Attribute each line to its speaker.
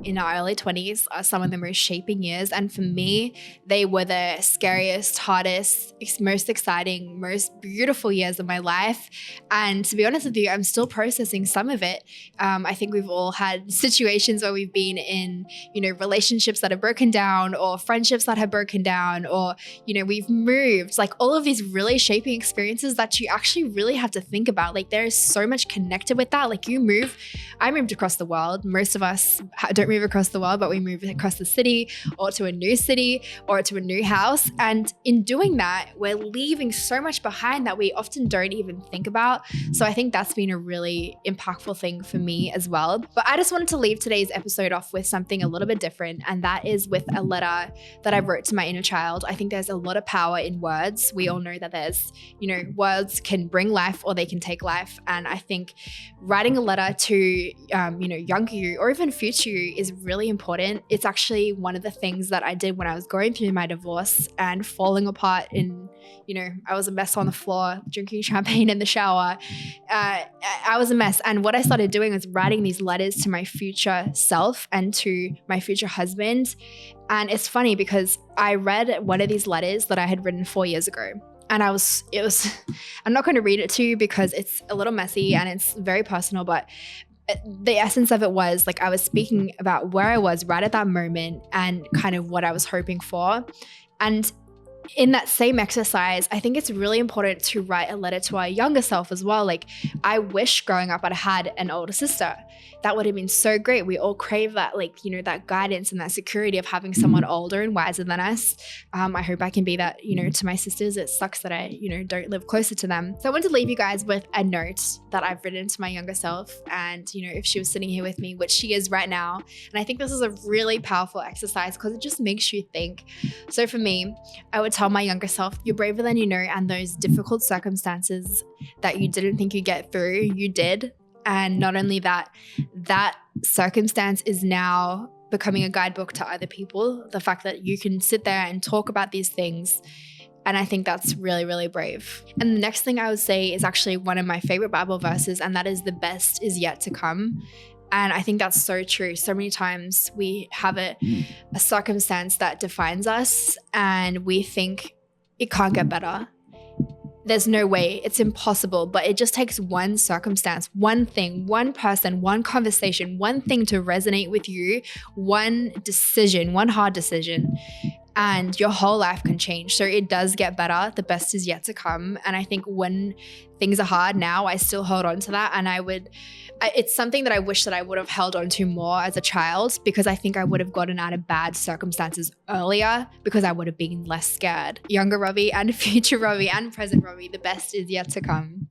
Speaker 1: in our early 20s are some of the most shaping years. And for me, they were the scariest, hardest, most exciting, most beautiful years of my life. And to be honest with you, I'm still processing some of it. I think we've all had situations where we've been in, relationships that have broken down, or friendships that have broken down, or, we've moved, like all of these really shaping experiences that you actually really have to think about. Like there is so much connected with that. Like I moved across the world. Most of us don't move across the world, but we move across the city or to a new city or to a new house. And in doing that, we're leaving so much behind that we often don't even think about. So I think that's been a really impactful thing for me as well. But I just wanted to leave today's episode off with something a little bit different. And that is with a letter that I wrote to my inner child. I think there's a lot of power in words. We all know that there's, words can bring life or they can take life. And I think writing a letter to, younger you or even future you is really important. It's actually one of the things that I did when I was going through my divorce and falling apart in, I was a mess on the floor, drinking champagne in the shower. I was a mess. And what I started doing was writing these letters to my future self and to my future husband. And it's funny because I read one of these letters that I had written 4 years ago. And I'm not going to read it to you because it's a little messy and it's very personal, but the essence of it was like I was speaking about where I was right at that moment and kind of what I was hoping for. And in that same exercise, I think it's really important to write a letter to our younger self as well. Like I wish growing up I had an older sister. That would have been so great. We all crave that, that guidance and that security of having someone older and wiser than us. I hope I can be that, to my sisters. It sucks that I, don't live closer to them. So I want to leave you guys with a note that I've written to my younger self. And, if she was sitting here with me, which she is right now. And I think this is a really powerful exercise because it just makes you think. So for me, I would tell my younger self, you're braver than you know, and those difficult circumstances that you didn't think you'd get through, you did. And not only that circumstance is now becoming a guidebook to other people. The fact that you can sit there and talk about these things. And I think that's really, really brave. And the next thing I would say is actually one of my favorite Bible verses, and that is the best is yet to come. And I think that's so true. So many times we have a circumstance that defines us and we think it can't get better. There's no way, it's impossible, but it just takes one circumstance, one thing, one person, one conversation, one thing to resonate with you, one decision, one hard decision, and your whole life can change. So it does get better. The best is yet to come. And I think when things are hard now, I still hold on to that. And it's something that I wish that I would have held on to more as a child, because I think I would have gotten out of bad circumstances earlier because I would have been less scared. Younger Robbi and future Robbi and present Robbi, the best is yet to come.